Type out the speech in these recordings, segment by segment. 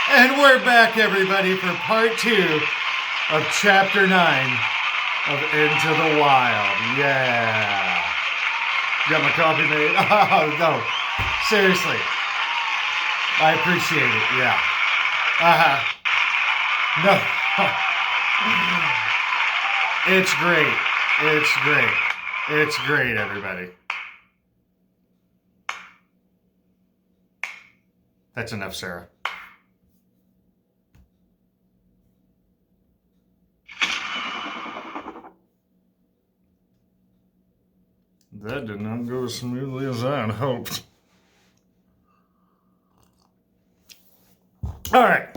And we're back, everybody, for part 2 of chapter 9 of Into the Wild. Yeah. Got my coffee made? Oh, no. Seriously. I appreciate it. Yeah. No. It's great. It's great. It's great, everybody. That's enough, Sarah. That did not go as smoothly as I had hoped. All right.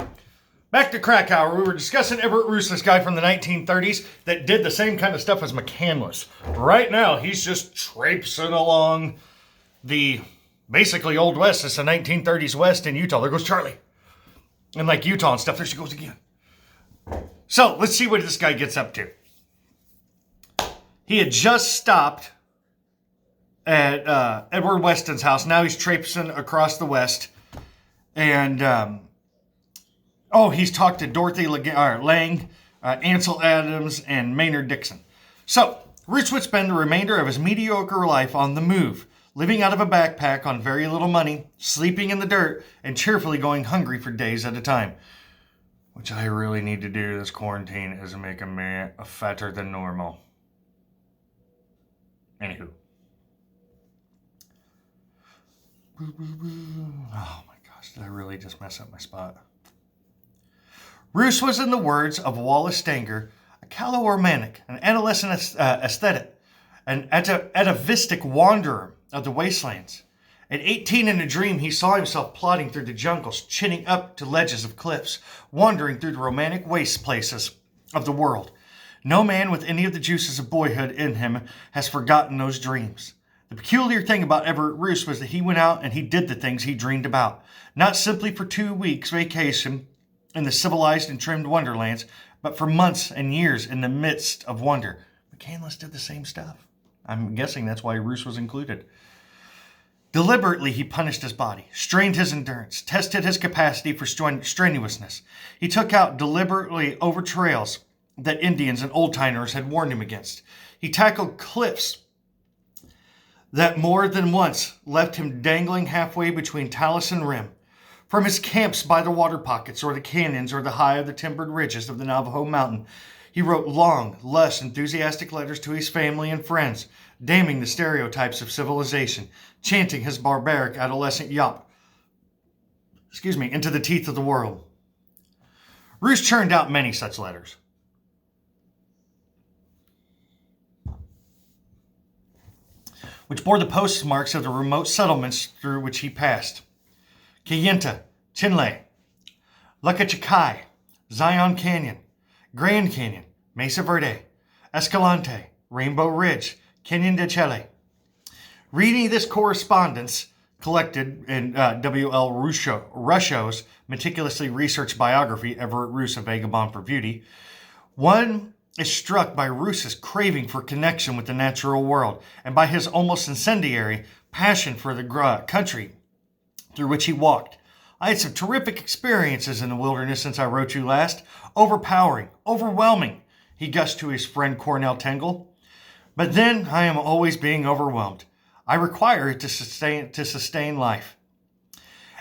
Back to Krakauer. We were discussing Everett Roos, this guy from the 1930s that did the same kind of stuff as McCandless. Right now, he's just traipsing along the basically Old West. It's the 1930s West in Utah. There goes Charlie. And like Utah and stuff, there she goes again. So let's see what this guy gets up to. He had just stopped at Edward Weston's house. Now he's traipsing across the West. And, he's talked to Dorothy Lang, Ansel Adams, and Maynard Dixon. So, Roos would spend the remainder of his mediocre life on the move, living out of a backpack on very little money, sleeping in the dirt, and cheerfully going hungry for days at a time. Which I really need to do this quarantine is make a man fatter than normal. Anywho. Oh my gosh, did I really just mess up my spot? Roos was, in the words of Wallace Stanger, a callow romantic, an adolescent aesthetic, an atavistic wanderer of the wastelands. At 18 in a dream, he saw himself plodding through the jungles, chinning up to ledges of cliffs, wandering through the romantic waste places of the world. No man with any of the juices of boyhood in him has forgotten those dreams. The peculiar thing about Everett Roos was that he went out and he did the things he dreamed about, not simply for 2 weeks vacation in the civilized and trimmed wonderlands, but for months and years in the midst of wonder. McCandless did the same stuff. I'm guessing that's why Roos was included. Deliberately, he punished his body, strained his endurance, tested his capacity for strenuousness. He took out deliberately over trails that Indians and old-timers had warned him against. He tackled cliffs that more than once left him dangling halfway between talus and rim. From his camps by the water pockets or the canyons or the high of the timbered ridges of the Navajo Mountain, he wrote long, less enthusiastic letters to his family and friends, damning the stereotypes of civilization, chanting his barbaric adolescent yop, into the teeth of the world. Roos churned out many such letters. Which bore the postmarks of the remote settlements through which he passed. Kayenta, Chinle, Lacachikai, Zion Canyon, Grand Canyon, Mesa Verde, Escalante, Rainbow Ridge, Canyon de Chile. Reading this correspondence collected in W.L. Rusho's meticulously researched biography, Everett Roos, A Vagabond for Beauty, one is struck by Roos's craving for connection with the natural world and by his almost incendiary passion for the country through which he walked. I had some terrific experiences in the wilderness since I wrote you last. Overpowering, overwhelming, he gushed to his friend Cornell Tengel. But then I am always being overwhelmed. I require it to sustain life.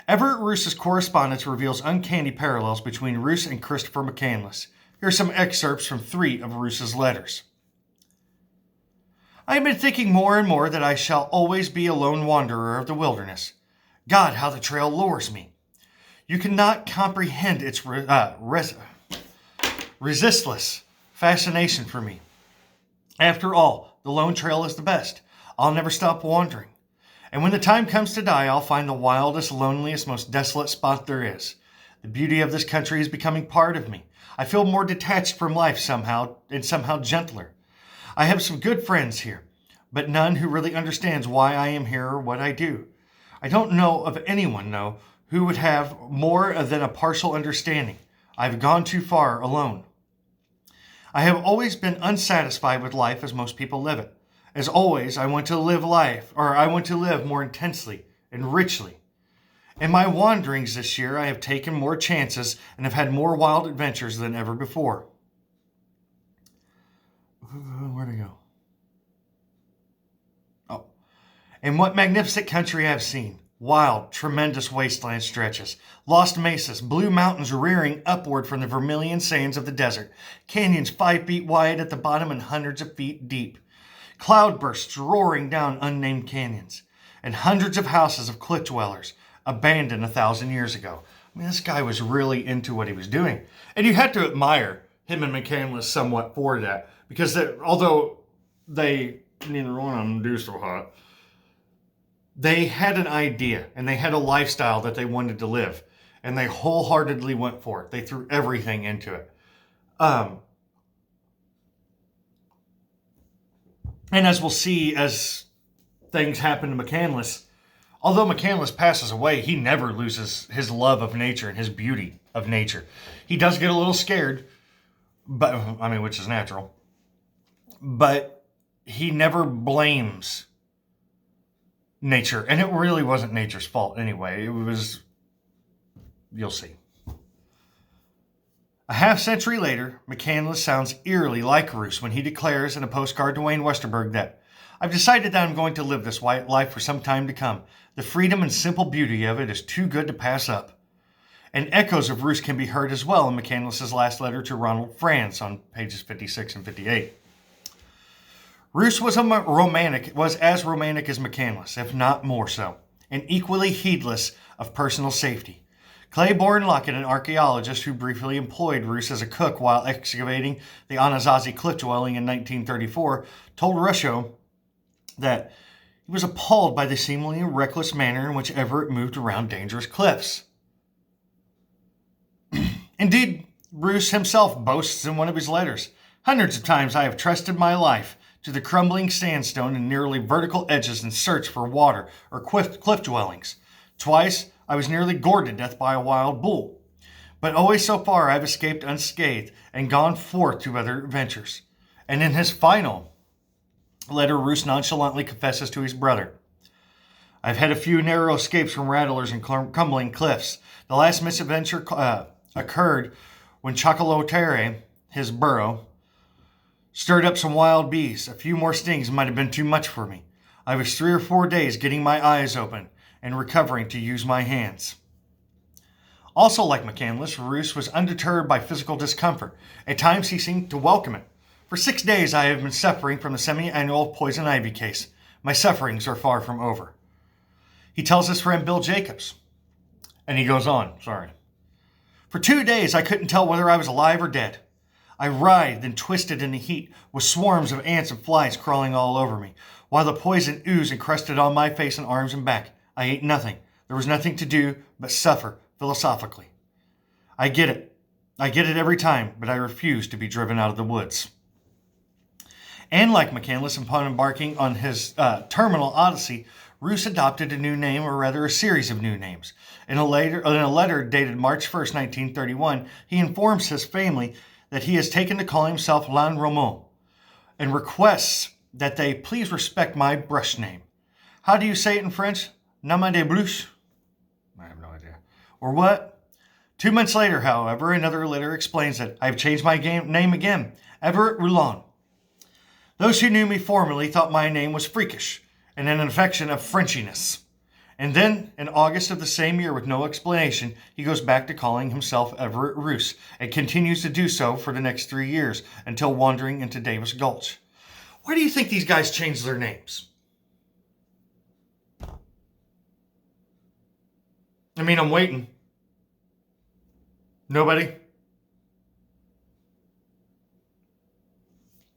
Everett Roos's correspondence reveals uncanny parallels between Roos and Christopher McCandless. Here are some excerpts from 3 of Roos's letters. I have been thinking more and more that I shall always be a lone wanderer of the wilderness. God, how the trail lures me. You cannot comprehend its resistless fascination for me. After all, the lone trail is the best. I'll never stop wandering. And when the time comes to die, I'll find the wildest, loneliest, most desolate spot there is. The beauty of this country is becoming part of me. I feel more detached from life somehow, and somehow gentler. I have some good friends here, but none who really understands why I am here or what I do. I don't know of anyone, though, who would have more than a partial understanding. I've gone too far alone. I have always been unsatisfied with life as most people live it. As always, I want to live more intensely and richly. In my wanderings this year, I have taken more chances and have had more wild adventures than ever before. Where'd I go? Oh. And what magnificent country I have seen. Wild, tremendous wasteland stretches, lost mesas, blue mountains rearing upward from the vermilion sands of the desert, canyons 5 feet wide at the bottom and hundreds of feet deep, cloudbursts roaring down unnamed canyons, and hundreds of houses of cliff dwellers, abandoned 1,000 years ago. I mean, this guy was really into what he was doing. And you had to admire him and McCandless somewhat for that, because although they neither one of them do so hot, they had an idea and they had a lifestyle that they wanted to live, and they wholeheartedly went for it. They threw everything into it. And as we'll see as things happen to McCandless, although McCandless passes away, he never loses his love of nature and his beauty of nature. He does get a little scared, but which is natural. But he never blames nature, and it really wasn't nature's fault anyway. It was, you'll see. A half century later, McCandless sounds eerily like Roos when he declares in a postcard to Wayne Westerberg that, "I've decided that I'm going to live this white life for some time to come. The freedom and simple beauty of it is too good to pass up." And echoes of Roos can be heard as well in McCandless's last letter to Ronald Franz on pages 56 and 58. Roos was as romantic as McCandless, if not more so, and equally heedless of personal safety. Claiborne Lockett, an archaeologist who briefly employed Roos as a cook while excavating the Anasazi cliff dwelling in 1934, told Rusho that he was appalled by the seemingly reckless manner in which Everett moved around dangerous cliffs. Indeed, Roos himself boasts in one of his letters, "Hundreds of times I have trusted my life to the crumbling sandstone and nearly vertical edges in search for water or cliff dwellings. Twice I was nearly gored to death by a wild bull. But always so far I have escaped unscathed and gone forth to other adventures." And in his final letter, Roos nonchalantly confesses to his brother, "I've had a few narrow escapes from rattlers and crumbling cliffs. The last misadventure occurred when Chocolotere, his burrow, stirred up some wild bees. A few more stings might have been too much for me. I was 3 or 4 days getting my eyes open and recovering to use my hands." Also like McCandless, Roos was undeterred by physical discomfort. At times he seemed to welcome it. "For 6 days I have been suffering from the semi-annual poison ivy case. My sufferings are far from over." He tells his friend Bill Jacobs, and he goes on, "For 2 days I couldn't tell whether I was alive or dead. I writhed and twisted in the heat, with swarms of ants and flies crawling all over me, while the poison oozed and crusted on my face and arms and back. I ate nothing. There was nothing to do but suffer philosophically. I get it every time, but I refuse to be driven out of the woods." And like McCandless, upon embarking on his terminal odyssey, Roos adopted a new name, or rather a series of new names. In a letter dated March 1st, 1931, he informs his family that he has taken to call himself Lanromaud, and requests that they please respect my brush name. How do you say it in French? Nama de Bruce? I have no idea. Or what? 2 months later, however, another letter explains that I have changed my name again, Everett Roulon. "Those who knew me formerly thought my name was freakish, and an infection of Frenchiness." And then, in August of the same year, with no explanation, he goes back to calling himself Everett Roos, and continues to do so for the next 3 years, until wandering into Davis Gulch. Why do you think these guys changed their names? I'm waiting. Nobody?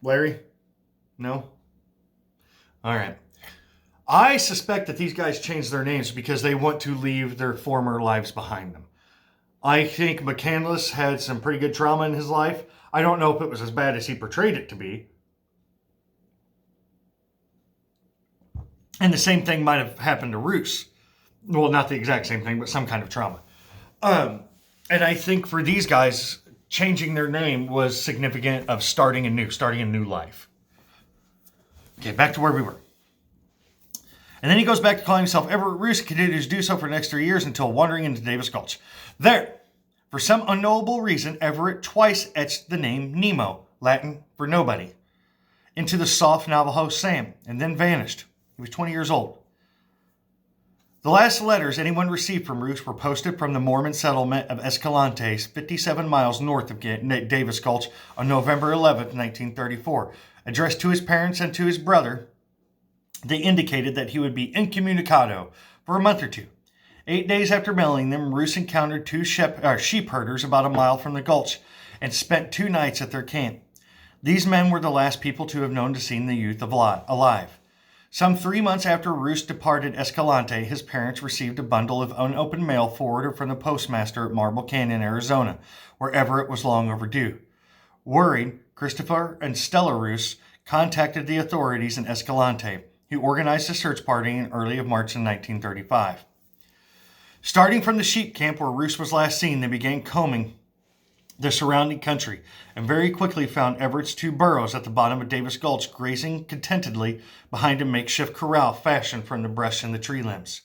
Larry? No? All right. I suspect that these guys changed their names because they want to leave their former lives behind them. I think McCandless had some pretty good trauma in his life. I don't know if it was as bad as he portrayed it to be. And the same thing might have happened to Roos. Well, not the exact same thing, but some kind of trauma. And I think for these guys, changing their name was significant of starting a new life. Okay, back to where we were. And then he goes back to calling himself Everett Roos and continues to do so for the next 3 years until wandering into Davis Gulch. There, for some unknowable reason, Everett twice etched the name Nemo, Latin for nobody, into the soft Navajo sand, and then vanished. He was 20 years old. The last letters anyone received from Roos were posted from the Mormon settlement of Escalante, 57 miles north of Davis Gulch, on November 11, 1934. Addressed to his parents and to his brother, they indicated that he would be incommunicado for a month or two. 8 days after mailing them, Roos encountered two sheep herders about a mile from the gulch and spent 2 nights at their camp. These men were the last people to have known to see the youth alive. Some 3 months after Roos departed Escalante, his parents received a bundle of unopened mail forwarded from the postmaster at Marble Canyon, Arizona, where Everett was long overdue. Worried, Christopher and Stella Roos contacted the authorities in Escalante, who organized a search party in early of March in 1935. Starting from the sheep camp where Roos was last seen, they began combing the surrounding country and very quickly found Everett's 2 burros at the bottom of Davis Gulch grazing contentedly behind a makeshift corral fashioned from the brush and the tree limbs.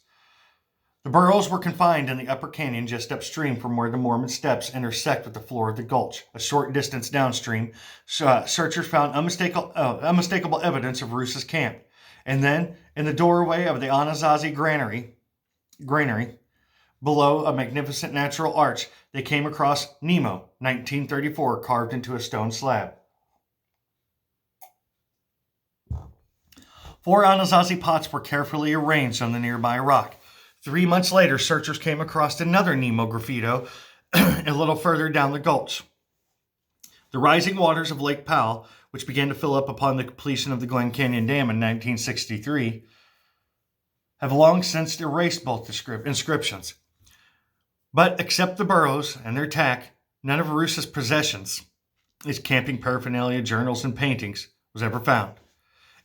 The burros were confined in the upper canyon just upstream from where the Mormon steps intersect with the floor of the gulch. A short distance downstream, searchers found unmistakable evidence of Roos's camp. And then, in the doorway of the Anasazi granary, below a magnificent natural arch, they came across Nemo, 1934, carved into a stone slab. 4 Anasazi pots were carefully arranged on the nearby rock. 3 months later, searchers came across another Nemo graffito a little further down the gulch. The rising waters of Lake Powell, which began to fill up upon the completion of the Glen Canyon Dam in 1963, have long since erased both inscriptions. But except the burros and their tack, none of Roos's possessions, his camping paraphernalia, journals, and paintings, was ever found.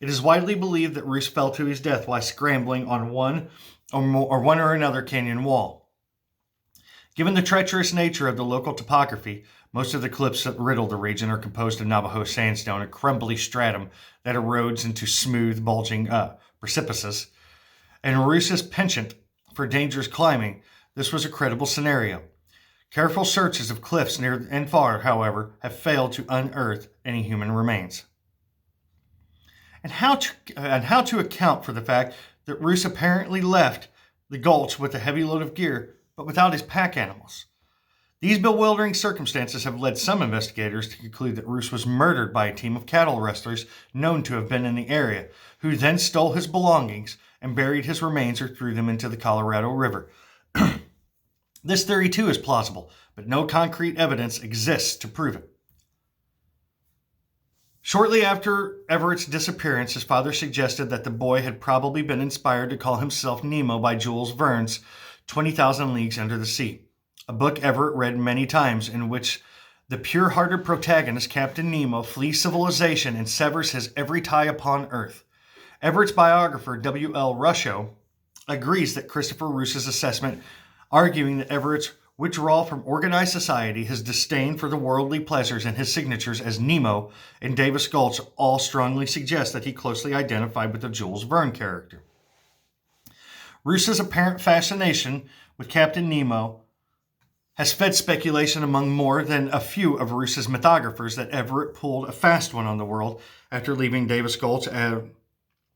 It is widely believed that Roos fell to his death while scrambling on one or another canyon wall. Given the treacherous nature of the local topography, most of the cliffs that riddle the region are composed of Navajo sandstone, a crumbly stratum that erodes into smooth, bulging precipices, and Roos's penchant for dangerous climbing. This was a credible scenario. Careful searches of cliffs near and far, however, have failed to unearth any human remains. And how to account for the fact that Roos apparently left the gulch with a heavy load of gear, but without his pack animals? These bewildering circumstances have led some investigators to conclude that Roos was murdered by a team of cattle rustlers known to have been in the area, who then stole his belongings and buried his remains or threw them into the Colorado River. This theory, too, is plausible, but no concrete evidence exists to prove it. Shortly after Everett's disappearance, his father suggested that the boy had probably been inspired to call himself Nemo by Jules Verne's 20,000 Leagues Under the Sea, a book Everett read many times, in which the pure-hearted protagonist, Captain Nemo, flees civilization and severs his every tie upon Earth. Everett's biographer, W.L. Rusho, agrees that Christopher Roos's assessment, arguing that Everett's withdrawal from organized society, his disdain for the worldly pleasures, and his signatures as Nemo in Davis Gulch all strongly suggest that he closely identified with the Jules Verne character. Roos's apparent fascination with Captain Nemo has fed speculation among more than a few of Roos's mythographers that Everett pulled a fast one on the world after leaving Davis Gulch and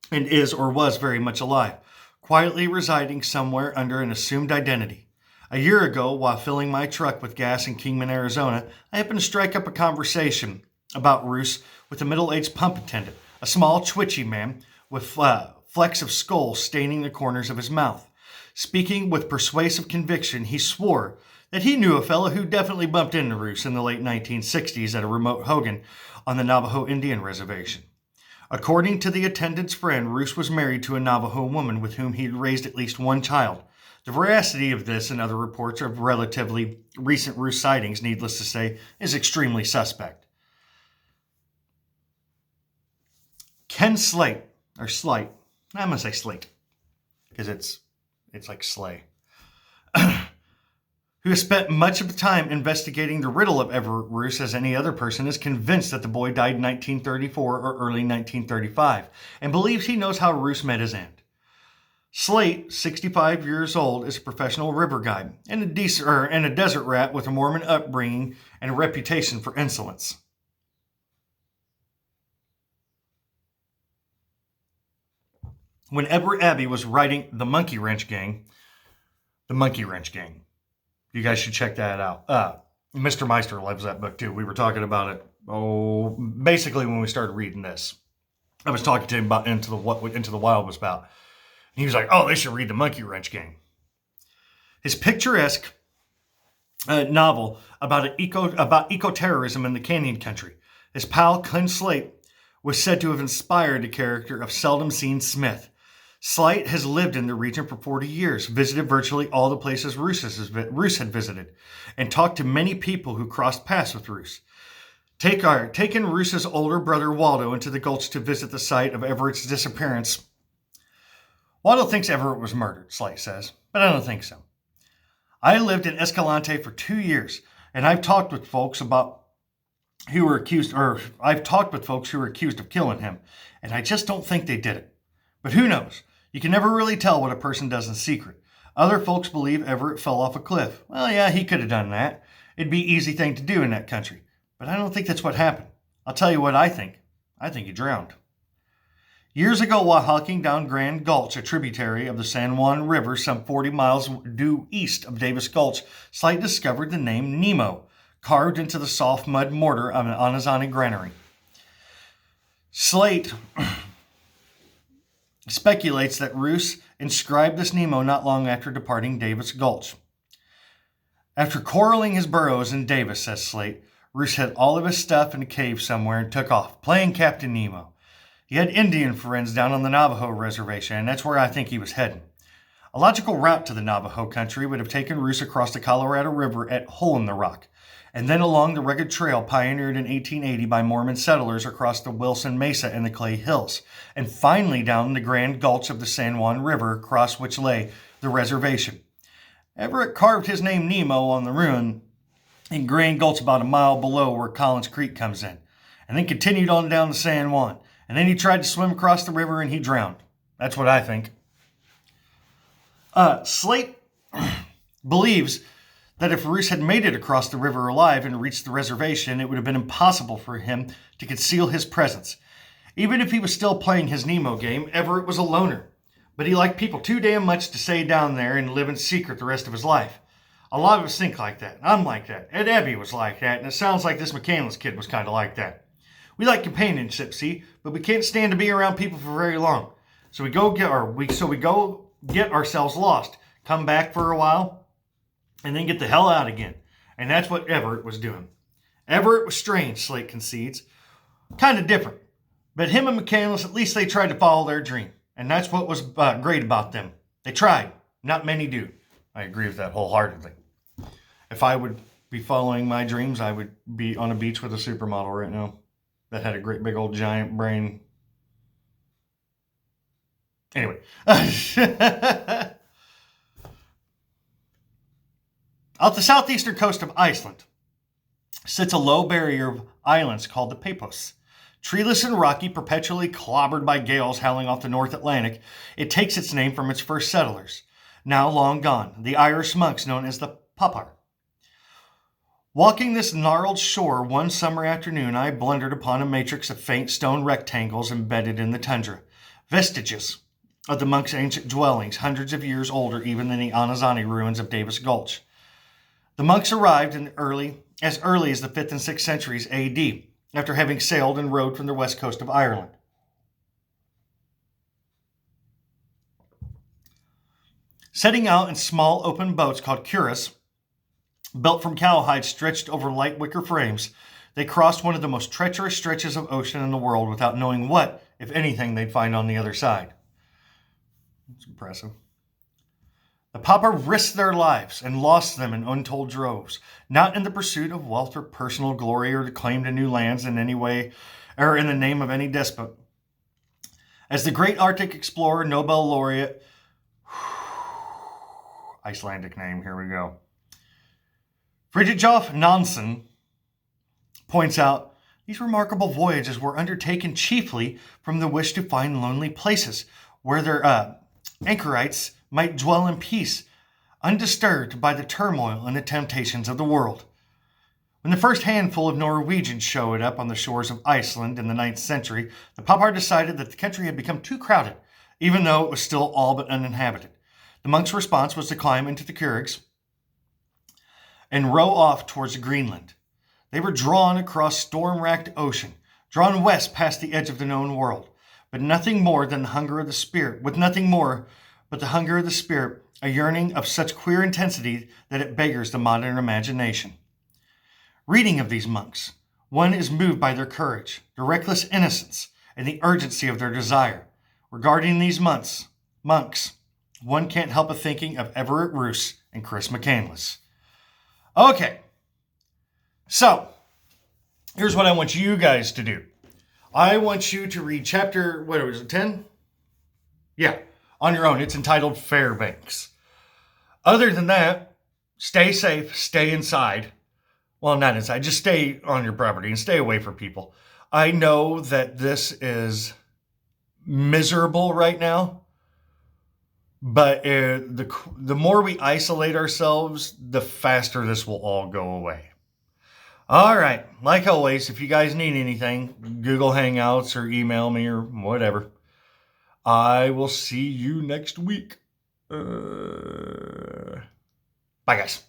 is or was very much alive, quietly residing somewhere under an assumed identity. A year ago, while filling my truck with gas in Kingman, Arizona, I happened to strike up a conversation about Roos with a middle-aged pump attendant, a small, twitchy man with flecks of skull staining the corners of his mouth. Speaking with persuasive conviction, he swore that he knew a fellow who definitely bumped into Roos in the late 1960s at a remote hogan on the Navajo Indian Reservation. According to the attendant's friend, Roos was married to a Navajo woman with whom he had raised at least one child. The veracity of this and other reports of relatively recent Roos sightings, needless to say, is extremely suspect. Ken Slate, or Slight, I'm going to say Slate, because it's like Slay, who has spent much of the time investigating the riddle of Everett Roos as any other person, is convinced that the boy died in 1934 or early 1935, and believes he knows how Roos met his end. Slate, 65 years old, is a professional river guide and a desert rat with a Mormon upbringing and a reputation for insolence. When Edward Abbey was writing The Monkey Wrench Gang, you guys should check that out. Mr. Meister loves that book too. We were talking about it, basically when we started reading this. I was talking to him about what Into the Wild was about. And he was like, oh, they should read The Monkey Wrench Gang. His picturesque novel about eco-terrorism in the Canyon Country. His pal, Clint Slate, was said to have inspired the character of Seldom Seen Smith. Slate has lived in the region for 40 years, visited virtually all the places Roos had visited, and talked to many people who crossed paths with Roos. Taken Roos's older brother Waldo into the Gulch to visit the site of Everett's disappearance. Waldo thinks Everett was murdered, Slate says, but I don't think so. I lived in Escalante for 2 years, and I've talked with folks who were accused of killing him, and I just don't think they did it. But who knows? You can never really tell what a person does in secret. Other folks believe Everett fell off a cliff. Well, yeah, he could have done that. It'd be an easy thing to do in that country. But I don't think that's what happened. I'll tell you what I think. I think he drowned. Years ago, while hiking down Grand Gulch, a tributary of the San Juan River some 40 miles due east of Davis Gulch, Slate discovered the name Nemo, carved into the soft mud mortar of an Anasazi granary. Slate speculates that Roos inscribed this Nemo not long after departing Davis Gulch. After corralling his burros in Davis, says Slate, Roos had all of his stuff in a cave somewhere and took off, playing Captain Nemo. He had Indian friends down on the Navajo reservation, and that's where I think he was heading. A logical route to the Navajo country would have taken Roos across the Colorado River at Hole in the Rock, and then along the rugged trail pioneered in 1880 by Mormon settlers across the Wilson Mesa and the Clay Hills, and finally down the Grand Gulch of the San Juan River, across which lay the reservation. Everett carved his name Nemo on the ruin in Grand Gulch about a mile below where Collins Creek comes in, and then continued on down the San Juan. And then he tried to swim across the river and he drowned. That's what I think. Slate believes that if Roos had made it across the river alive and reached the reservation, it would have been impossible for him to conceal his presence. Even if he was still playing his Nemo game, Everett was a loner. But he liked people too damn much to stay down there and live in secret the rest of his life. A lot of us think like that. I'm like that. Ed Abbey was like that. And it sounds like this McCandless kid was kind of like that. We like companionship, see, but we can't stand to be around people for very long. So we go get ourselves lost, come back for a while, and then get the hell out again. And that's what Everett was doing. Everett was strange, Slate concedes. Kind of different. But him and McCandless, at least they tried to follow their dream. And that's what was great about them. They tried. Not many do. I agree with that wholeheartedly. If I would be following my dreams, I would be on a beach with a supermodel right now that had a great big old giant brain. Anyway. Off the southeastern coast of Iceland sits a low barrier of islands called the Papos. Treeless and rocky, perpetually clobbered by gales howling off the North Atlantic, it takes its name from its first settlers, now long gone, the Irish monks known as the Papar. Walking this gnarled shore one summer afternoon, I blundered upon a matrix of faint stone rectangles embedded in the tundra, vestiges of the monks' ancient dwellings, hundreds of years older even than the Anasazi ruins of Davis Gulch. The monks arrived as early as the 5th and 6th centuries A.D., after having sailed and rowed from the west coast of Ireland. Setting out in small open boats called cuirass, built from cowhide stretched over light wicker frames, they crossed one of the most treacherous stretches of ocean in the world without knowing what, if anything, they'd find on the other side. It's impressive. The Papar risked their lives and lost them in untold droves, not in the pursuit of wealth or personal glory or the claim to new lands in any way or in the name of any despot. As the great Arctic explorer, Nobel laureate, Icelandic name, here we go, Fridtjof Nansen points out, these remarkable voyages were undertaken chiefly from the wish to find lonely places where their anchorites might dwell in peace, undisturbed by the turmoil and the temptations of the world. When the first handful of Norwegians showed up on the shores of Iceland in the 9th century, the Papar decided that the country had become too crowded, even though it was still all but uninhabited. The monks' response was to climb into the curraghs and row off towards Greenland. They were drawn across storm-racked ocean, drawn west past the edge of the known world, but nothing more than the hunger of the spirit, with nothing more but the hunger of the spirit, a yearning of such queer intensity that it beggars the modern imagination. Reading of these monks, one is moved by their courage, their reckless innocence, and the urgency of their desire. Regarding these monks, one can't help but thinking of Everett Roos and Chris McCandless. Okay, so here's what I want you guys to do. I want you to read chapter, what was it, 10? Yeah, on your own. It's entitled Fairbanks. Other than that, stay safe, stay inside. Well, not inside, just stay on your property and stay away from people. I know that this is miserable right now, but the more we isolate ourselves, the faster this will all go away. All right, like always, if you guys need anything, Google Hangouts or email me or whatever. I will see you next week. Bye, guys.